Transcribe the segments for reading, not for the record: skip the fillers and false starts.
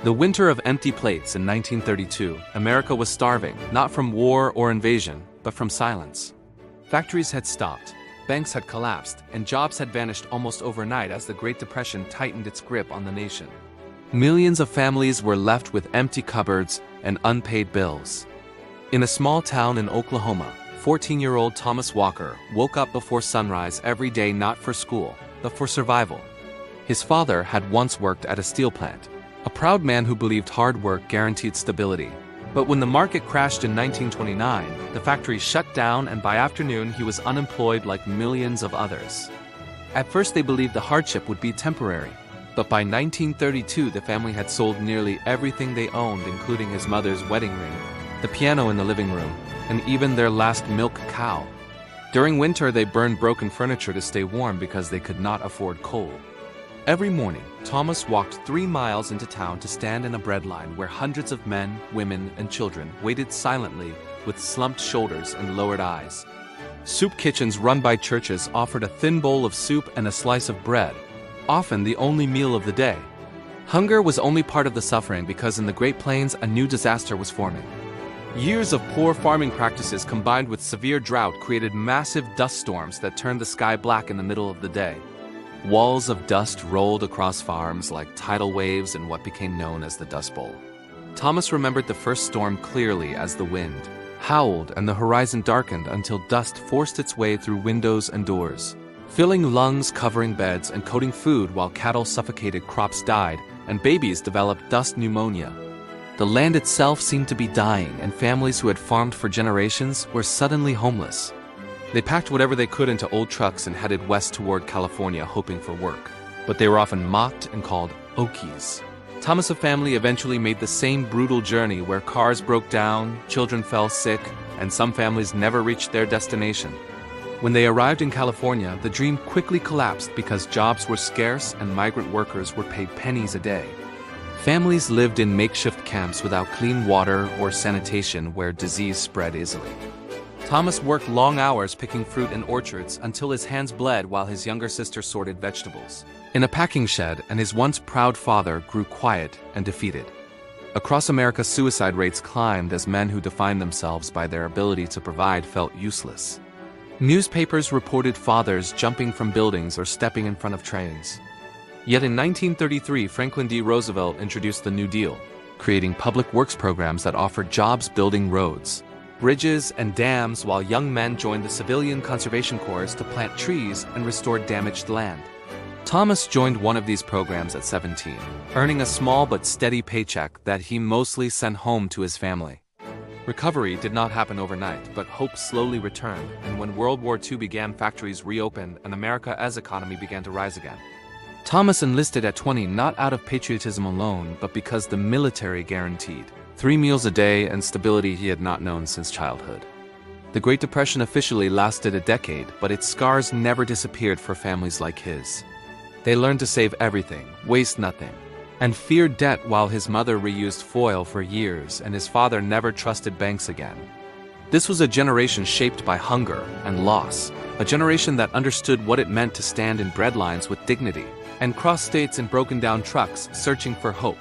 The winter of empty plates in 1932, America was starving, not from war or invasion, but from silence. Factories had stopped, banks had collapsed, and jobs had vanished almost overnight as the Great Depression tightened its grip on the nation. Millions of families were left with empty cupboards and unpaid bills. In a small town in Oklahoma, 14-year-old Thomas Walker woke up before sunrise every day not for school, but for survival. His father had once worked at a steel plant, a proud man who believed hard work guaranteed stability. But when the market crashed in 1929, the factory shut down, and by afternoon he was unemployed like millions of others. At first they believed the hardship would be temporary, but by 1932 the family had sold nearly everything they owned, including his mother's wedding ring, the piano in the living room, and even their last milk cow. During winter they burned broken furniture to stay warm because they could not afford coal. Every morning, Thomas walked 3 miles into town to stand in a breadline where hundreds of men, women, and children waited silently with slumped shoulders and lowered eyes. Soup kitchens run by churches offered a thin bowl of soup and a slice of bread, often the only meal of the day. Hunger was only part of the suffering because in the Great Plains a new disaster was forming. Years of poor farming practices combined with severe drought created massive dust storms that turned the sky black in the middle of the day. Walls of dust rolled across farms like tidal waves in what became known as the Dust Bowl. Thomas remembered the first storm clearly as the wind howled and the horizon darkened until dust forced its way through windows and doors, filling lungs, covering beds, and coating food while cattle suffocated, crops died, and babies developed dust pneumonia. The land itself seemed to be dying, and families who had farmed for generations were suddenly homeless. They packed whatever they could into old trucks and headed west toward California hoping for work, but they were often mocked and called Okies. Thomas' family eventually made the same brutal journey where cars broke down, children fell sick, and some families never reached their destination. When they arrived in California, the dream quickly collapsed because jobs were scarce and migrant workers were paid pennies a day. Families lived in makeshift camps without clean water or sanitation where disease spread easily. Thomas worked long hours picking fruit in orchards until his hands bled while his younger sister sorted vegetables in a packing shed, and his once proud father grew quiet and defeated. Across America, suicide rates climbed as men who defined themselves by their ability to provide felt useless. Newspapers reported fathers jumping from buildings or stepping in front of trains. Yet in 1933, Franklin D. Roosevelt introduced the New Deal, creating public works programs that offered jobs building roads, bridges, and dams, while young men joined the Civilian Conservation Corps to plant trees and restore damaged land. Thomas joined one of these programs at 17, earning a small but steady paycheck that he mostly sent home to his family. Recovery did not happen overnight, but hope slowly returned, and when World War II began, factories reopened and America's economy began to rise again. Thomas enlisted at 20 not out of patriotism alone, but because the military guaranteed 3 meals a day and stability he had not known since childhood. The Great Depression officially lasted a decade, but its scars never disappeared for families like his. They learned to save everything, waste nothing, and feared debt while his mother reused foil for years and his father never trusted banks again. This was a generation shaped by hunger and loss, a generation that understood what it meant to stand in breadlines with dignity and cross states in broken-down trucks searching for hope.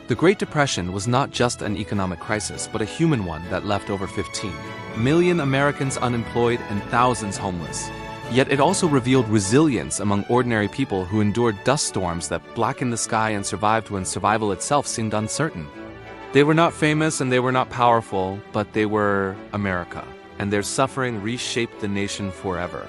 The Great Depression was not just an economic crisis, but a human one that left over 15 million Americans unemployed and thousands homeless. Yet it also revealed resilience among ordinary people who endured dust storms that blackened the sky and survived when survival itself seemed uncertain. They were not famous and they were not powerful, but they were America, and their suffering reshaped the nation forever.